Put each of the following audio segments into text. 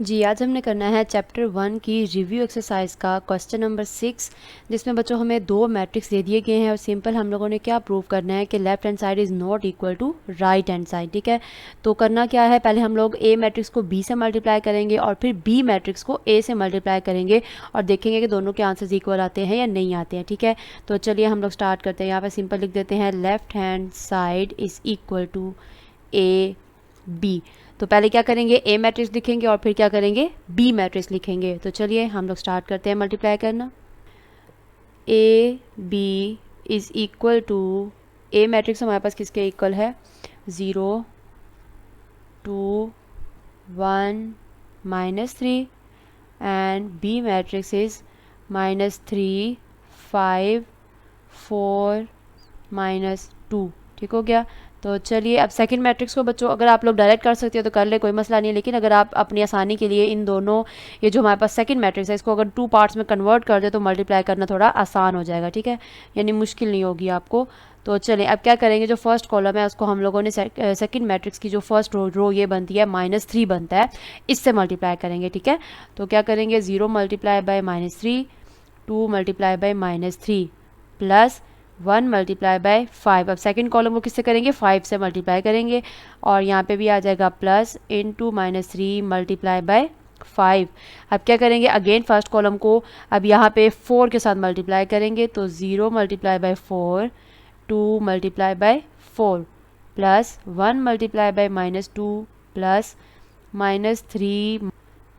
जी, आज हमने करना है चैप्टर 1 की रिव्यू एक्सरसाइज का क्वेश्चन नंबर 6, जिसमें बच्चों हमें दो मैट्रिक्स दे दिए गए हैं और सिंपल हम लोगों ने क्या प्रूव करना है कि left hand side is not equal to right hand side. ठीक है, तो करना क्या है, पहले हम लोग ए मैट्रिक्स को बी से मल्टीप्लाई करेंगे और फिर बी मैट्रिक्स को ए से मल्टीप्लाई करेंगे और देखेंगे कि दोनों के आंसर्स इक्वल आते हैं या नहीं आते हैं। ठीक है, तो चलिए हम लोग स्टार्ट करते हैं। यहाँ पर सिंपल लिख देते हैं left hand side is equal to A B. तो पहले क्या करेंगे, ए मैट्रिक्स लिखेंगे और फिर क्या करेंगे, बी मैट्रिक्स लिखेंगे। तो चलिए हम लोग स्टार्ट करते हैं मल्टीप्लाई करना। A B is equal to, A matrix हमारे पास किसके इक्वल है, 0 2 1 -3 एंड बी मैट्रिक्स इज़ -3 5 4 -2। ठीक हो गया। तो चलिए अब सेकंड मैट्रिक्स को बच्चों अगर आप लोग डायरेक्ट कर सकते हो तो कर ले, कोई मसला नहीं है, लेकिन अगर आप अपनी आसानी के लिए इन दोनों, ये जो हमारे पास सेकंड मैट्रिक्स है, इसको अगर 2 पार्ट्स में कन्वर्ट कर दे तो मल्टीप्लाई करना थोड़ा आसान हो जाएगा। ठीक है, यानी मुश्किल नहीं होगी आपको। तो चलें अब क्या करेंगे, जो फर्स्ट कॉलम है उसको हम लोगों ने सेकंड मैट्रिक्स की जो फर्स्ट रो ये बनती है -3 बनता है, इससे मल्टीप्लाई करेंगे। ठीक है, तो क्या करेंगे, 0 multiply by -3, 2 multiply by -3 plus 1 multiply by 5। अब सेकंड कॉलम को किससे करेंगे, 5 से मल्टीप्लाई करेंगे और यहाँ पे भी आ जाएगा प्लस इंटू -3 मल्टीप्लाई बाय 5। अब क्या करेंगे, अगेन फर्स्ट कॉलम को अब यहाँ पे 4 के साथ मल्टीप्लाई करेंगे, तो 0 multiply by 4, 2 multiply bye 4 plus 1 multiply by -2 plus -3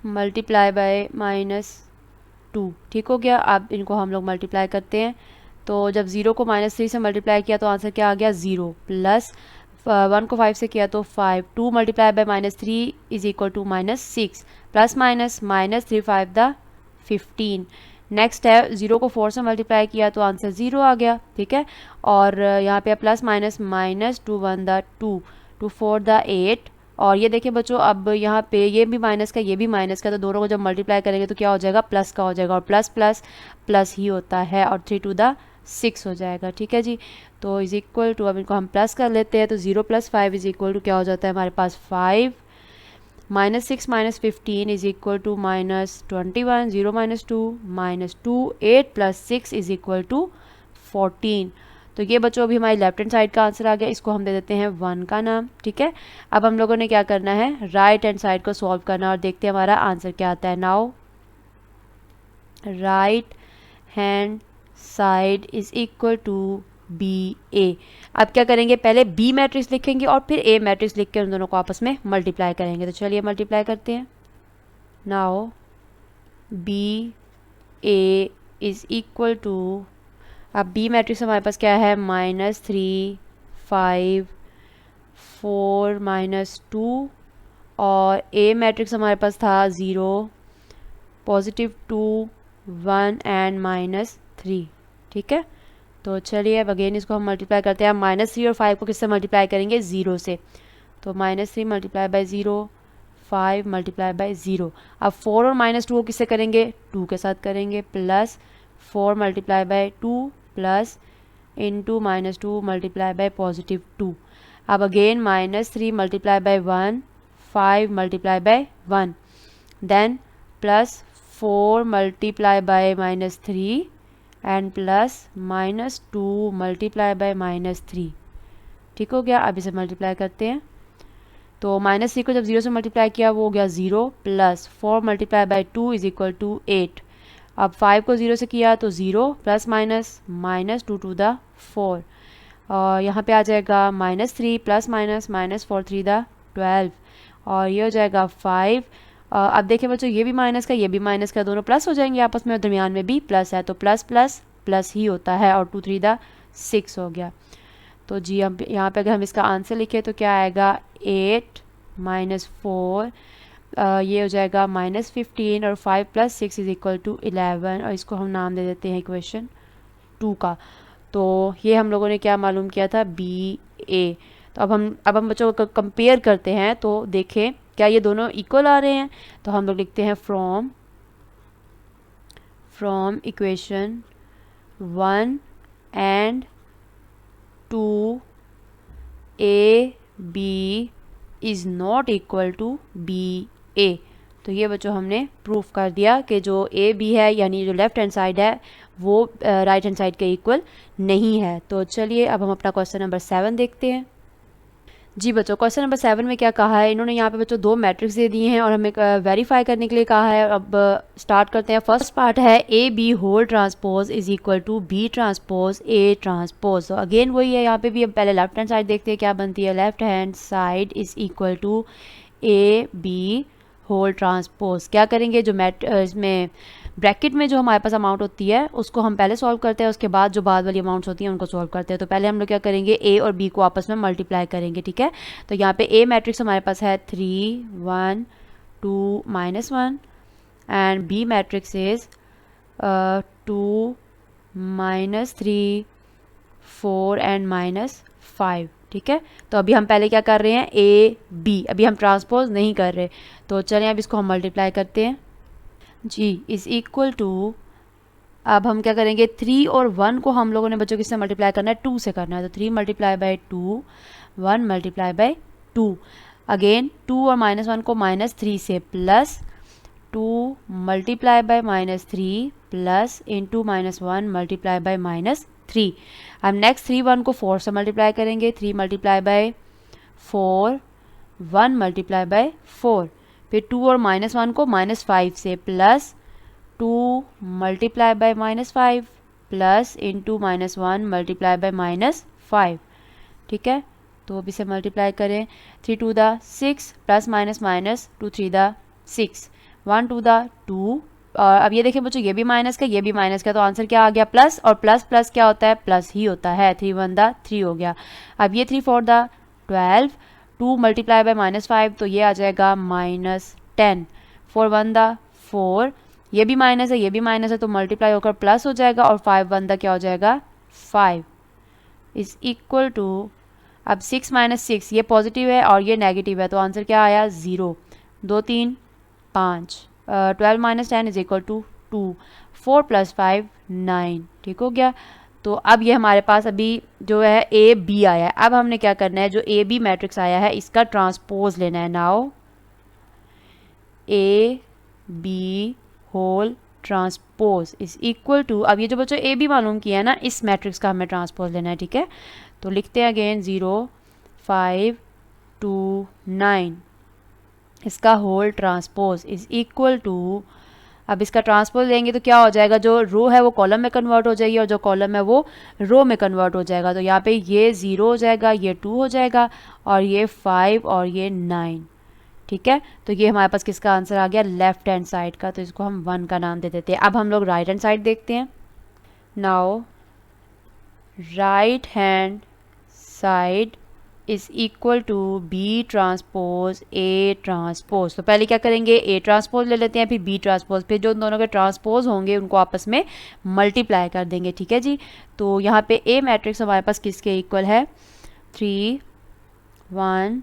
multiply by -2। ठीक हो गया। अब इनको हम लोग मल्टीप्लाई करते हैं, तो जब 0 को -3 से मल्टीप्लाई किया तो आंसर क्या आ गया, 0 प्लस 1 को 5 से किया तो 5, 2 multiply by -3 is equal to -6 plus -3 5 the 15। Next है 0 को 4 से मल्टीप्लाई किया तो आंसर 0 आ गया। ठीक है, और यहाँ पे प्लस -2 1 द 2 2 4 द 8। और ये देखिए बच्चों, अब यहाँ पे ये भी माइनस का ये भी माइनस का, तो दोनों को जब मल्टीप्लाई करेंगे तो क्या हो जाएगा, प्लस का हो जाएगा, और प्लस प्लस प्लस ही होता है, और 3 टू द 6 हो जाएगा। ठीक है जी, तो इज इक्वल टू, अब इनको हम प्लस कर लेते हैं, तो 0 + 5 इज इक्वल टू क्या हो जाता है हमारे पास, 5 -6 -15 is equal to -21, 0 -2 -2 8 + 6 is equal to 14। तो ये बच्चों अभी हमारी लेफ्ट हैंड साइड का आंसर आ गया, इसको हम दे देते हैं 1 का नाम। ठीक है, अब हम लोगों ने क्या करना है, राइट हैंड साइड को सॉल्व करना और देखते हैं हमारा आंसर क्या आता है। Now right hand side is equal to B A. अब क्या करेंगे, पहले बी मैट्रिक्स लिखेंगे और फिर ए मैट्रिक्स लिख के उन दोनों को आपस में मल्टीप्लाई करेंगे। तो चलिए मल्टीप्लाई करते हैं। Now B A is equal to, अब बी मैट्रिक्स हमारे पास क्या है, -3 5 4 -2, और ए मैट्रिक्स हमारे पास था 0 +2 1 एंड -3। ठीक है, तो चलिए अब अगेन इसको हम मल्टीप्लाई करते हैं। -3 और 5 को किससे मल्टीप्लाई करेंगे, 0 से, तो -3 मल्टीप्लाई बाय 0, 5 मल्टीप्लाई बाय 0। अब 4 और -2 को किससे करेंगे, 2 के साथ करेंगे, plus 4 multiply by 2 plus into -2 multiply by +2। अब again -3 multiply by 1, 5 multiply by 1, then plus 4 multiply by -3 and plus -2 multiply by -3। ठीक हो गया। अब इसे मल्टीप्लाई करते हैं, तो -3 को जब 0 से मल्टीप्लाई किया वो हो गया 0 plus 4 multiply by 2 is equal to 8। अब 5 को 0 से किया तो 0 प्लस -2 टू द 4, और यहाँ पे आ जाएगा -3 प्लस -4 3 द 12, और ये हो जाएगा 5। अब देखिए बच्चों, ये भी माइनस का ये भी माइनस का, दोनों प्लस हो जाएंगे आपस में, और दरमियान में भी प्लस है, तो प्लस प्लस प्लस ही होता है, और 2 3 द 6 हो गया। तो जी हम यहाँ पे अगर हम इसका आंसर लिखें तो क्या आएगा, 8 -4, ये हो जाएगा -15, और 5 + 6 इज इक्वल टू 11, और इसको हम नाम दे देते हैं इक्वेशन 2 का। तो ये हम लोगों ने क्या मालूम किया था, बी ए। तो अब हम बच्चों को कंपेयर करते हैं, तो देखें क्या ये दोनों इक्वल आ रहे हैं। तो हम लोग लिखते हैं from equation 1 and 2 A B is not equal to B A. तो ये बच्चों हमने प्रूफ कर दिया कि जो ए बी है यानी जो लेफ़्ट हैंड साइड है वो राइट हैंड साइड के इक्वल नहीं है। तो चलिए अब हम अपना क्वेश्चन नंबर 7 देखते हैं। जी बच्चों, क्वेश्चन नंबर 7 में क्या कहा है, इन्होंने यहाँ पे बच्चों दो मैट्रिक्स दे दिए हैं और हमें वेरीफाई करने के लिए कहा है। अब स्टार्ट करते हैं। फर्स्ट पार्ट है A B whole transpose is equal to B transpose A transpose. तो अगेन वही है, यहाँ पे भी अब पहले लेफ्ट हैंड साइड देखते हैं क्या बनती है। Left hand side is equal to A B whole transpose. क्या करेंगे, जो इसमें ब्रैकेट में जो हमारे पास अमाउंट होती है उसको हम पहले सॉल्व करते हैं, उसके बाद जो बाद वाली अमाउंट्स होती हैं उनको सॉल्व करते हैं। तो पहले हम लोग क्या करेंगे, ए और बी को आपस में मल्टीप्लाई करेंगे, ठीक है। तो यहाँ पे ए मैट्रिक्स हमारे पास है 3 1 2 -1 and B matrix is 2 -3 4 and -5, ठीक है। तो अभी हम पहले क्या कर रहे हैं, ए बी, अभी हम ट्रांसपोज नहीं कर रहे। तो चलिए अब इसको हम मल्टीप्लाई करते हैं। जी इज़ इक्वल टू, अब हम क्या करेंगे, 3 और 1 को हम लोगों ने बच्चों किससे मल्टीप्लाई करना है, 2 से करना है। तो 3 multiply by 2, 1 multiply by 2। Again 2 और -1 को -3 से plus 2 multiply by -3 plus into -1 multiply by -3। अब नेक्स्ट 3 1 को 4 से मल्टीप्लाई करेंगे। 3 मल्टीप्लाई बाई 4, 1 मल्टीप्लाई बाई 4। फिर 2 और -1 को -5 से plus 2 multiply by -5 plus into -1 multiply by -5, ठीक है। तो अब इसे मल्टीप्लाई करें। 3 2 the 6 plus minus minus 2 3 the 6, 1 2 the 2। और अब ये देखिए बच्चों, ये भी माइनस का, ये भी माइनस का, तो आंसर क्या आ गया, प्लस। और प्लस प्लस क्या होता है, प्लस ही होता है। 3 1 द 3 हो गया। अब ये 3 4 द 12, 2 मल्टीप्लाई बाई -5 तो ये आ जाएगा -10। 4 1 द 4, ये भी माइनस है, ये भी माइनस है, तो मल्टीप्लाई होकर प्लस हो जाएगा। और 5 1 द क्या हो जाएगा, 5 इज इक्वल टू, अब 6 -6 ये पॉजिटिव है और ये नेगेटिव है, तो आंसर क्या आया, 0। 2 3 5, 12 - 10 इज इक्वल टू 2, 4 + 5 9, ठीक हो गया। तो अब ये हमारे पास अभी जो है ए बी आया है। अब हमने क्या करना है, जो ए बी मैट्रिक्स आया है इसका ट्रांसपोज लेना है। Now A B whole transpose is equal to, अब ये जो बच्चों ए बी मालूम किया है ना, इस मैट्रिक्स का हमें ट्रांसपोज लेना है, ठीक है। तो लिखते हैं अगेन 0 5 2 9, इसका whole transpose is equal to, अब इसका ट्रांसपोज लेंगे तो क्या हो जाएगा, जो रो है वो कॉलम में कन्वर्ट हो जाएगी और जो कॉलम है वो रो में कन्वर्ट हो जाएगा। तो यहाँ पे ये 0 हो जाएगा, ये 2 हो जाएगा और ये 5 और ये 9, ठीक है। तो ये हमारे पास किसका आंसर आ गया, लेफ्ट हैंड साइड का। तो इसको हम 1 का नाम दे देते हैं। अब हम लोग राइट हैंड साइड देखते हैं। Now right hand side is equal to B transpose A transpose. तो पहले क्या करेंगे, ए ट्रांसपोज ले लेते हैं, फिर बी ट्रांसपोज, फिर जो दोनों के ट्रांसपोज होंगे उनको आपस में मल्टीप्लाई कर देंगे, ठीक है जी। तो यहाँ पे ए मैट्रिक्स हमारे पास किसके इक्वल है, 3 1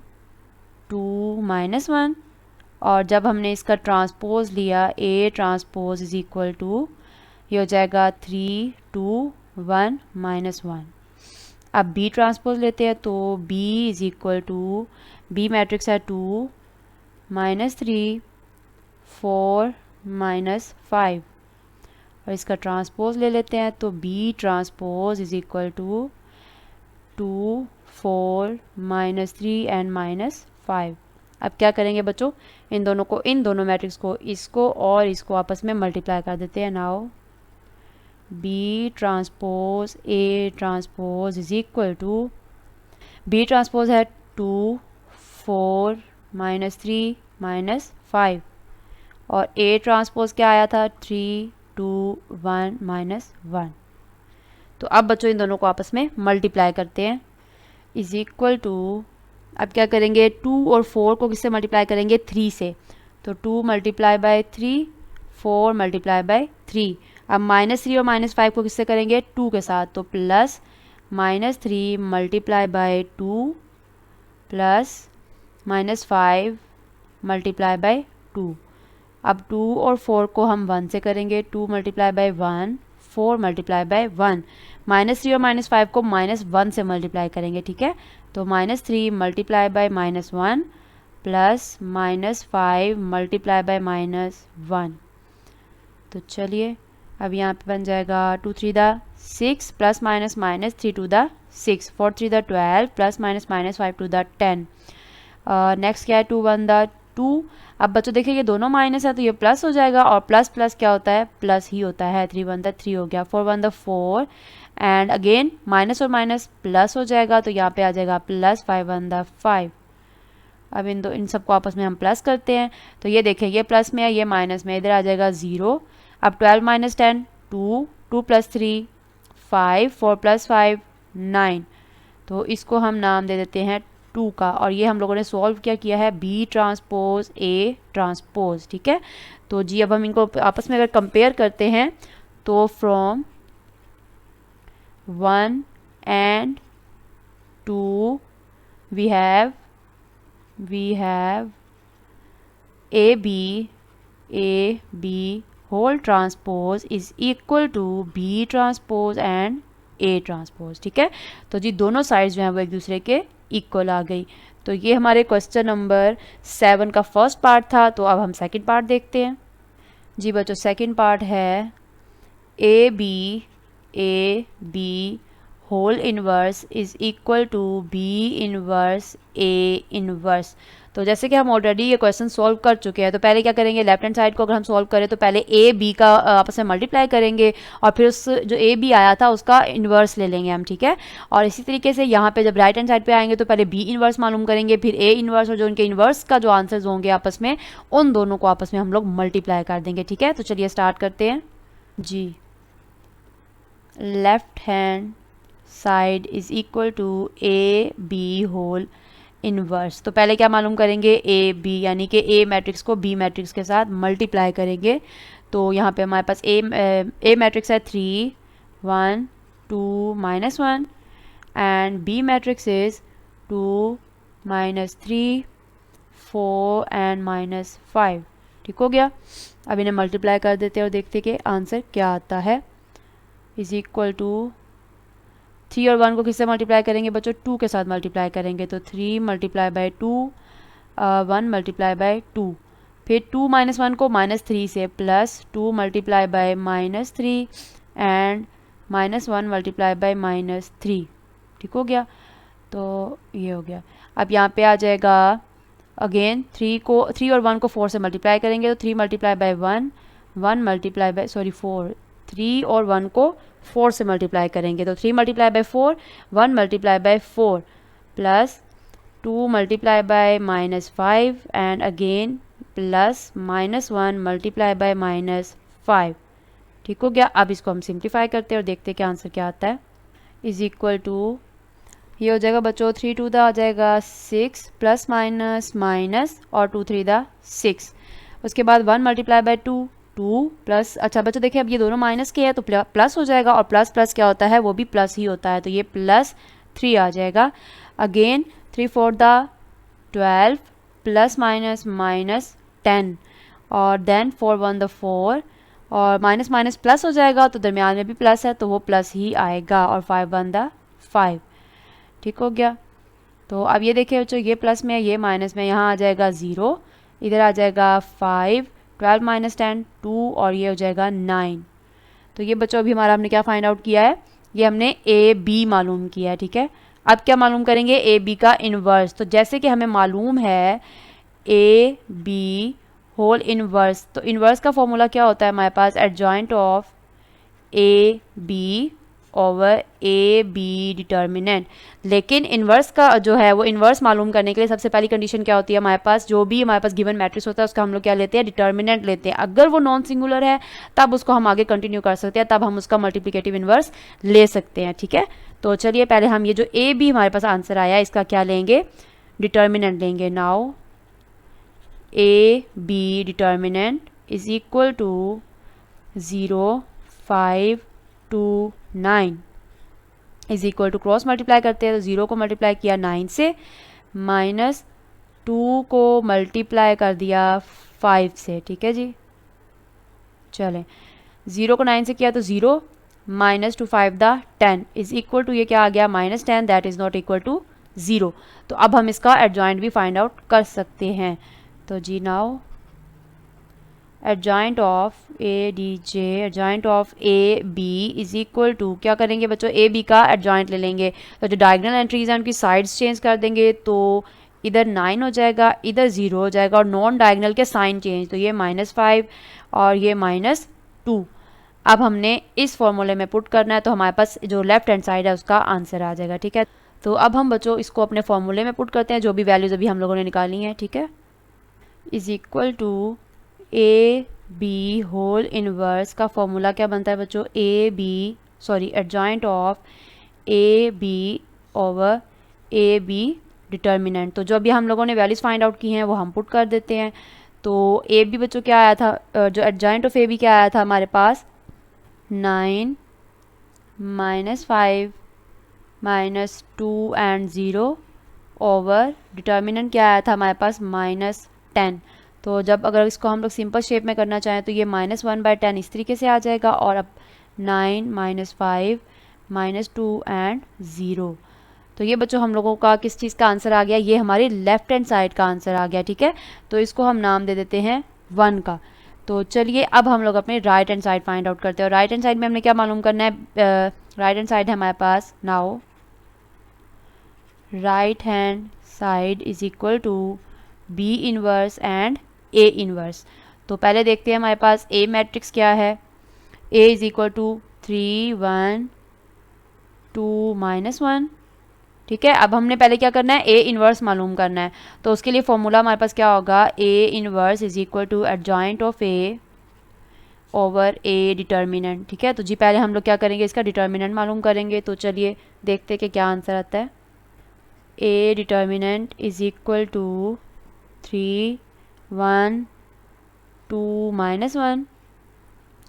2 -1। और जब हमने इसका ट्रांसपोज लिया, A transpose is equal to, ये हो जाएगा 3 2 1 -1। अब बी ट्रांसपोज लेते हैं, तो B is equal to, B matrix है 2 -3 4 -5। और इसका ट्रांसपोज ले लेते हैं, तो B transpose is equal to 2 4 -3 and -5। अब क्या करेंगे बच्चों, इन दोनों मैट्रिक्स को, इसको और इसको आपस में मल्टीप्लाई कर देते हैं। Now B transpose A transpose is equal to, B transpose है 2 4 -3 -5 और ए ट्रांसपोज क्या आया था, 3 2 1 -1। तो अब बच्चों इन दोनों को आपस में मल्टीप्लाई करते हैं, इज इक्वल टू, अब क्या करेंगे, 2 और 4 को किससे मल्टीप्लाई करेंगे, 3 से। तो 2 मल्टीप्लाई बाई 3, 4 मल्टीप्लाई बाई 3। अब -3 और -5 को किससे करेंगे, 2 के साथ, तो plus -3 multiply by 2 plus -5 multiply by 2। अब 2 और 4 को हम 1 से करेंगे, 2 मल्टीप्लाई बाई 1, 4 मल्टीप्लाई बाई 1। -3 और -5 को -1 से मल्टीप्लाई करेंगे, ठीक है। तो -3 multiply by -1 plus -5 multiply by -1। तो चलिए अब यहाँ पे बन जाएगा 2 3 the 6 plus minus minus 3 2 the 6 4 3 the 12 plus minus minus 5 2 the 10। Next क्या है 2 1 द 2। अब बच्चों देखिए ये दोनों माइनस है तो ये प्लस हो जाएगा, और प्लस प्लस क्या होता है, प्लस ही होता है। 3 1 द 3 हो गया। 4 1 द 4 एंड अगेन माइनस और माइनस प्लस हो जाएगा, तो यहाँ पे आ जाएगा प्लस 5 1 द 5। अब इन सबको आपस में हम प्लस करते हैं, तो ये देखें ये प्लस में है ये माइनस में, इधर आ जाएगा 0। अब 12 माइनस 10 2, 2 प्लस 3 5, 4 प्लस 5 9। तो इसको हम नाम दे देते हैं 2 का, और ये हम लोगों ने सॉल्व क्या किया है, बी ट्रांसपोज ए ट्रांसपोज। ठीक है, तो जी अब हम इनको आपस में अगर कंपेयर करते हैं तो from 1 and 2 we have AB whole transpose is equal to B transpose and A transpose। ठीक है, तो जी दोनों साइड्स जो हैं वो एक दूसरे के इक्वल आ गई। तो ये हमारे क्वेश्चन नंबर 7 का फर्स्ट पार्ट था। तो अब हम सेकंड पार्ट देखते हैं। जी बच्चों सेकंड पार्ट है A B whole inverse is equal to B inverse A inverse. तो जैसे कि हम ऑलरेडी ये क्वेश्चन सॉल्व कर चुके हैं, तो पहले क्या करेंगे, लेफ्ट हैंड साइड को अगर हम सॉल्व करें तो पहले ए बी का आपस में मल्टीप्लाई करेंगे, और फिर उस जो ए बी आया था उसका इन्वर्स ले लेंगे हम। ठीक है, और इसी तरीके से यहाँ पे जब राइट हैंड साइड पे आएंगे तो पहले बी इन्वर्स मालूम करेंगे, फिर ए इन्वर्स, और जो उनके इन्वर्स का जो आंसर्स होंगे आपस में उन दोनों को आपस में हम लोग मल्टीप्लाई कर देंगे। ठीक है, तो चलिए स्टार्ट करते हैं। जी left hand side is equal to A B whole inverse. तो पहले क्या मालूम करेंगे, ए बी, यानी कि ए मैट्रिक्स को बी मैट्रिक्स के साथ मल्टीप्लाई करेंगे। तो यहाँ पे हमारे पास ए मैट्रिक्स है 3 1 2 -1 and B matrix is 2 -3 4 and -5। ठीक हो गया, अब इन्हें मल्टीप्लाई कर देते हैं और देखते कि आंसर क्या आता है। इज इक्वल टू 3 और 1 को किससे मल्टीप्लाई करेंगे बच्चों, 2 के साथ मल्टीप्लाई करेंगे। तो 3 मल्टीप्लाई बाय 2 1 मल्टीप्लाई बाय 2, फिर 2 -1 को -3 से, plus 2 multiply by -3 and -1 multiply by -3। ठीक हो गया, तो ये हो गया। अब यहाँ पे आ जाएगा अगेन 3 और 1 को 4 से मल्टीप्लाई करेंगे, तो 3 मल्टीप्लाई बाय 1 1 मल्टीप्लाई बाय 4 3 और 1 को 4 से मल्टीप्लाई करेंगे, तो 3 multiply bye 4 1 multiply bye 4 plus 2 multiply by -5 and again plus -1 multiply by -5। ठीक हो गया, अब इसको हम सिंप्लीफाई करते हैं और देखते हैं कि आंसर क्या आता है। इज इक्वल टू ये हो जाएगा बच्चों 3 2 दा आ जाएगा 6 प्लस माइनस माइनस और 2 3 दा 6। उसके बाद 1 मल्टीप्लाई बाय 2 प्लस, अच्छा बच्चों देखिए अब ये दोनों माइनस के है तो प्लस हो जाएगा, और प्लस प्लस क्या होता है, वो भी प्लस ही होता है, तो ये +3 आ जाएगा। अगेन 3 4 दा 12 प्लस माइनस माइनस 10 और देन 4 1 दा 4 और माइनस माइनस प्लस हो जाएगा, तो दरमियान में भी प्लस है तो वो प्लस ही आएगा, और 5 1 दा 5। ठीक हो गया, तो अब ये देखिए बच्चों ये प्लस में है ये माइनस में, यहाँ आ जाएगा 0, इधर आ जाएगा 5 12 - 10 2 और ये हो जाएगा 9। तो ये बच्चों अभी हमारा हमने क्या फाइंड आउट किया है, ये हमने ए बी मालूम किया है। ठीक है, अब क्या मालूम करेंगे, ए बी का इन्वर्स। तो जैसे कि हमें मालूम है ए बी होल इन्वर्स, तो इन्वर्स का फॉर्मूला क्या होता है हमारे पास, adjoint of A B over A B determinant. लेकिन इन्वर्स का जो है वो इन्वर्स मालूम करने के लिए सबसे पहली कंडीशन क्या होती है हमारे पास, जो भी हमारे पास गिवन मैट्रिक्स होता है उसका हम लोग क्या लेते हैं, डिटर्मिनेंट लेते हैं। अगर वो नॉन सिंगुलर है तब उसको हम आगे कंटिन्यू कर सकते हैं, तब हम उसका मल्टीप्लिकेटिव इन्वर्स ले सकते हैं। ठीक है, तो चलिए पहले हम ये जो ए बी हमारे पास आंसर आया इसका क्या लेंगे, डिटर्मिनेंट लेंगे। Now A B determinant is equal to 0 5 2 9 is equal to cross multiply करते हैं, तो 0 को मल्टीप्लाई किया 9 से, -2 को मल्टीप्लाई कर दिया 5 से। ठीक है जी, चलें 0 को 9 से किया तो 0 -2 5 दा 10 इज इक्वल टू ये क्या आ गया -10, that is not equal to 0। तो अब हम इसका एडजॉइंट भी फाइंड आउट कर सकते हैं। तो जी now adjoint of A D J, adjoint of A B is equal to, क्या करेंगे बच्चों, ए बी का एडजॉइंट ले लेंगे। तो जो डायगोनल एंट्रीज हैं उनकी साइड्स चेंज कर देंगे, तो इधर 9 हो जाएगा, इधर 0 हो जाएगा, और नॉन डायगोनल के साइन चेंज, तो ये -5 और ये -2। अब हमने इस फॉर्मूले में पुट करना है, तो हमारे पास जो लेफ्ट हैंड साइड है उसका आंसर आ जाएगा। ठीक है, तो अब हम बच्चों इसको अपने फॉर्मूले में पुट करते हैं, जो भी वैल्यूज़ अभी हम लोगों ने निकाली हैं। ठीक है, is equal to A B whole inverse का फॉर्मूला क्या बनता है बच्चों, A B sorry adjoint of A B over A B determinant. तो जो अभी हम लोगों ने वैल्यूज़ फाइंड आउट की हैं वो हम पुट कर देते हैं। तो ए बी बच्चों क्या आया था, जो एडजॉइंट ऑफ ए बी क्या आया था हमारे पास, 9 -5 -2 एंड 0 ओवर डिटर्मिनेंट क्या आया था हमारे पास, -10। तो जब अगर इसको हम लोग सिंपल शेप में करना चाहें तो ये -1/10 इस तरीके से आ जाएगा, और अब 9 -5 -2 एंड 0। तो ये बच्चों हम लोगों का किस चीज़ का आंसर आ गया, ये हमारी लेफ्ट हैंड साइड का आंसर आ गया। ठीक है, तो इसको हम नाम दे देते हैं 1 का। तो चलिए अब हम लोग अपने right hand side find out करते हैं। और राइट हैंड साइड में हमने क्या मालूम करना है, राइट हैंड साइड है हमारे पास, now right hand side is equal to B inverse and A inverse. तो पहले देखते हैं हमारे पास ए मैट्रिक्स क्या है, ए इज इक्वल टू 3 1 2 -1। ठीक है, अब हमने पहले क्या करना है, ए इनवर्स मालूम करना है। तो उसके लिए फॉर्मूला हमारे पास क्या होगा, A inverse is equal to adjoint of A over A determinant. ठीक है, तो जी पहले हम लोग क्या करेंगे, इसका डिटर्मिनेंट मालूम करेंगे। तो चलिए देखते हैं कि क्या आंसर आता है। A determinant is equal to 3 1 2 -1,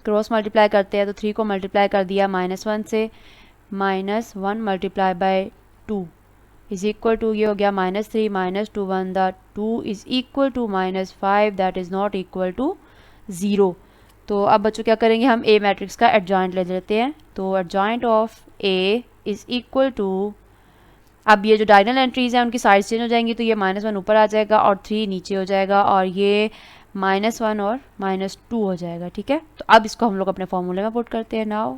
cross multiply करते हैं तो 3 को मल्टीप्लाई कर दिया -1 से, -1 multiply by 2 is equal to, ये हो गया -3 -2 1 the 2 is equal to -5 that is not equal to 0। तो अब बच्चों क्या करेंगे, हम ए मैट्रिक्स का एडजॉइंट ले लेते हैं। तो adjoint of A is equal to, अब ये जो डायगोनल एंट्रीज हैं उनकी साइड चेंज हो जाएंगी, तो ये -1 ऊपर आ जाएगा और 3 नीचे हो जाएगा, और ये -1 और -2 हो जाएगा। ठीक है, तो अब इसको हम लोग अपने फॉर्मूले में पुट करते हैं। Now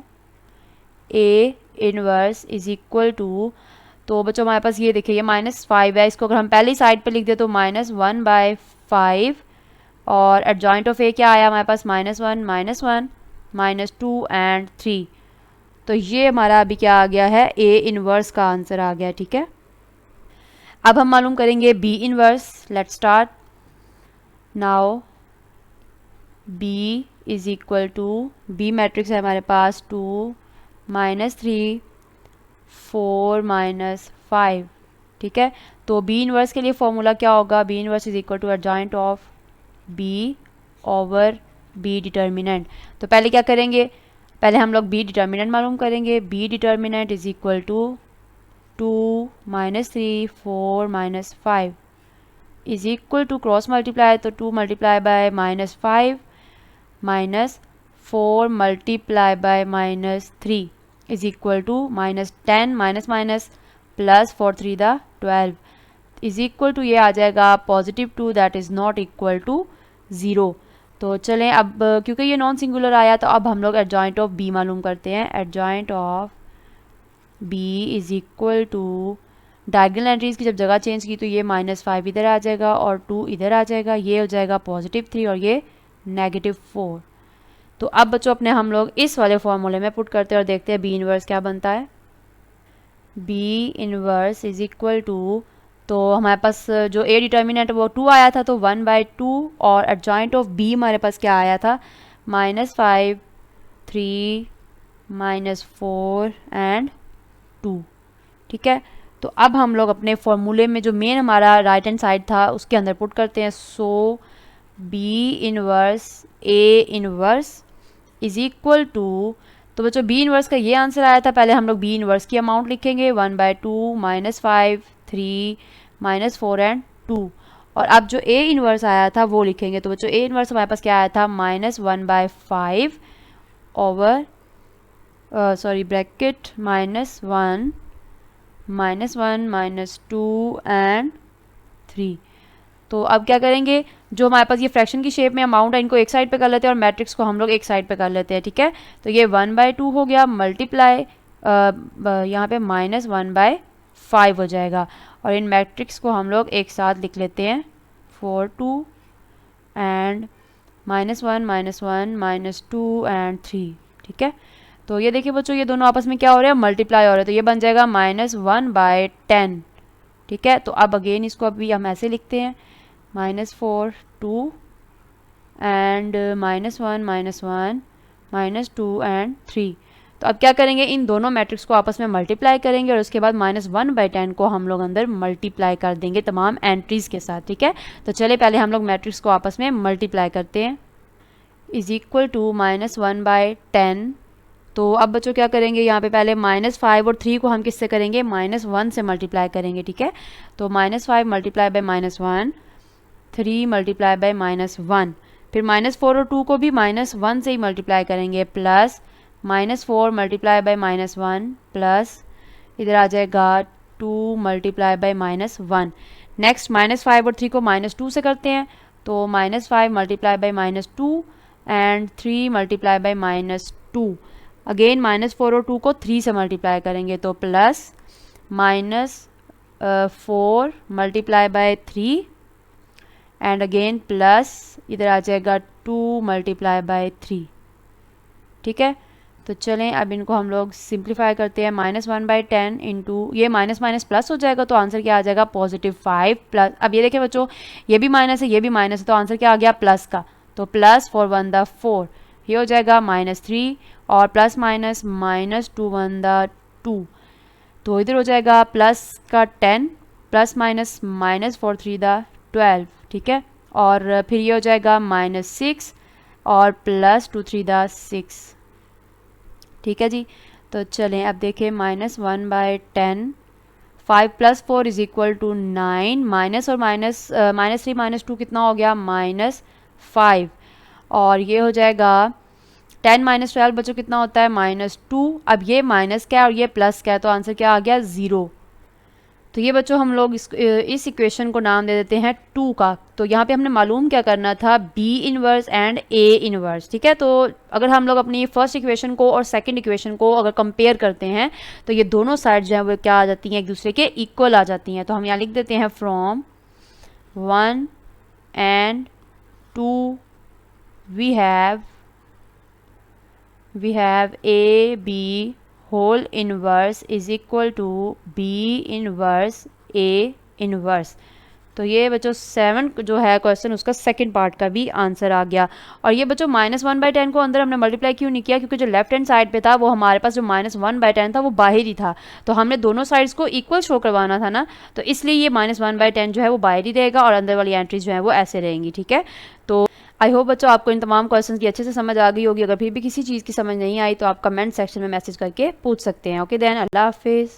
A inverse is equal to, तो बच्चों हमारे पास ये देखिए ये -5 है, इसको अगर हम पहली साइड पे लिख दे तो -1/5, और एडजॉइंट ऑफ ए क्या आया हमारे पास, -1 -1 -2 एंड 3। तो ये हमारा अभी क्या आ गया है, ए इनवर्स का आंसर आ गया। ठीक है, अब हम मालूम करेंगे B inverse. Let's start. Now B is equal to, B matrix है हमारे पास 2 -3 4 -5। ठीक है, तो बी इनवर्स के लिए फॉर्मूला क्या होगा, B inverse is equal to adjoint of B over B determinant. तो पहले क्या करेंगे, पहले हम लोग बी डिटर्मिनेंट मालूम करेंगे। B determinant is equal to 2 -3 4 -5 is equal to, cross multiply तो 2 multiply by -5 -4 multiply by -3 is equal to -10 minus plus 4 3 the 12 is equal to, ये आ जाएगा +2 that is not equal to 0। तो चलें अब क्योंकि ये नॉन सिंगुलर आया तो अब हम लोग एडजॉइंट ऑफ बी मालूम करते हैं। Adjoint of B is equal to, diagonal entries की जब जगह चेंज की तो ये -5 इधर आ जाएगा और 2 इधर आ जाएगा, ये हो जाएगा +3 और ये -4। तो अब बच्चों अपने हम लोग इस वाले फॉर्मूले में पुट करते हैं और देखते हैं बी इनवर्स क्या बनता है। B inverse is equal to, तो हमारे पास जो ए डिटर्मिनेंट वो 2 आया था तो 1/2, और एडजॉइंट ऑफ बी हमारे पास क्या आया था, -5 3 -4 एंड 2। ठीक है, तो अब हम लोग अपने फॉर्मूले में जो मेन हमारा राइट हैंड साइड था उसके अंदर पुट करते हैं। So B inverse A inverse is equal to, तो बच्चों बी इनवर्स का ये आंसर आया था, पहले हम लोग बी इनवर्स की अमाउंट लिखेंगे 1/2 -5 3 -4 एंड 2, और अब जो ए इनवर्स आया था वो लिखेंगे। तो बच्चों ए इनवर्स हमारे पास क्या आया था, -1/5 ओवर सॉरी ब्रैकेट -1 -1 -2 एंड 3। तो अब क्या करेंगे, जो हमारे पास ये फ्रैक्शन की शेप में अमाउंट है इनको एक साइड पे कर लेते हैं और मैट्रिक्स को हम लोग एक साइड पे कर लेते हैं, ठीक है। तो ये 1/2 हो गया, मल्टीप्लाई यहाँ पे -1/5 हो जाएगा। और इन मैट्रिक्स को हम लोग एक साथ लिख लेते हैं 4 2 एंड -1 -1 -2 एंड 3, ठीक है। तो ये देखिए बच्चों, ये दोनों आपस में क्या हो रहे हैं, मल्टीप्लाई हो रहे हैं। तो ये बन जाएगा -1/10, ठीक है। तो अब अगेन इसको अभी हम ऐसे लिखते हैं -4 2 एंड -1 -1 -2 एंड 3। तो अब क्या करेंगे, इन दोनों मैट्रिक्स को आपस में मल्टीप्लाई करेंगे और उसके बाद -1/10 को हम लोग अंदर मल्टीप्लाई कर देंगे तमाम एंट्रीज के साथ, ठीक है। तो चले पहले हम लोग मैट्रिक्स को आपस में मल्टीप्लाई करते हैं। Is equal to -1/10। तो अब बच्चों क्या करेंगे, यहाँ पे पहले -5 और 3 को हम किससे करेंगे, -1 से मल्टीप्लाई करेंगे, ठीक है। तो -5 मल्टीप्लाई बाय -1, 3 मल्टीप्लाई बाय -1, फिर -4 और 2 को भी -1 से ही मल्टीप्लाई करेंगे, प्लस -4 मल्टीप्लाई बाय -1 प्लस इधर आ जाएगा 2 मल्टीप्लाई बाय -1। नेक्स्ट -5 और 3 को -2 से करते हैं, तो -5 multiply by -2 and 3 multiply by -2। Again -4 और 2 को 3 से मल्टीप्लाई करेंगे, तो plus -4 multiply by 3 and again plus इधर आ जाएगा 2 मल्टीप्लाई बाय 3, ठीक है। तो चलें अब इनको हम लोग सिंप्लीफाई करते हैं। -1/10 इंटू ये माइनस माइनस प्लस हो जाएगा, तो आंसर क्या आ जाएगा, +5 प्लस। अब ये देखें बच्चों, ये भी माइनस है ये भी माइनस है, तो आंसर क्या आ गया, प्लस का। तो प्लस 4 1 दा 4, ये हो जाएगा -3 और प्लस माइनस -2 1 दा 2, तो इधर हो जाएगा प्लस का 10 प्लस माइनस -4 3 दा 12, ठीक है। और फिर ये हो जाएगा -6 और प्लस 2 3 दा 6, ठीक है जी। तो चलें अब देखें, -1/10, 5 + 4 इज इक्वल टू 9, माइनस और माइनस -3 -2 कितना हो गया, -5, और ये हो जाएगा 10 - 12 बच्चों कितना होता है, -2। अब ये माइनस क्या है और ये प्लस क्या है, तो आंसर क्या आ गया, 0। तो ये बच्चों हम लोग इस इक्वेशन को नाम दे देते हैं 2 का। तो यहाँ पे हमने मालूम क्या करना था, B inverse and A inverse, ठीक है। तो अगर हम लोग अपनी फर्स्ट इक्वेशन को और सेकंड इक्वेशन को अगर कंपेयर करते हैं, तो ये दोनों साइड जो है वो क्या आ जाती हैं, एक दूसरे के इक्वल आ जाती हैं। तो हम यहाँ लिख देते हैं from 1 and 2 we have AB whole inverse is equal to B inverse A inverse. तो ये बच्चों 7 जो है क्वेश्चन, उसका सेकंड पार्ट का भी आंसर आ गया। और ये बच्चों -1/10 को अंदर हमने मल्टीप्लाई क्यों नहीं किया, क्योंकि जो लेफ्ट हैंड साइड पे था वो हमारे पास जो -1/10 था वो बाहर ही था, तो हमने दोनों साइड्स को इक्वल शो करवाना था ना, तो इसलिए ये -1/10 जो है वो बाहर ही रहेगा और अंदर वाली एंट्रीज जो है वो ऐसे रहेंगी, ठीक है। तो आई होप बच्चों आपको इन तमाम क्वेश्चंस की अच्छे से समझ आ गई होगी। अगर फिर भी किसी चीज़ की समझ नहीं आई तो आप कमेंट सेक्शन में मैसेज करके पूछ सकते हैं। ओके देन, अल्लाह हाफिज़।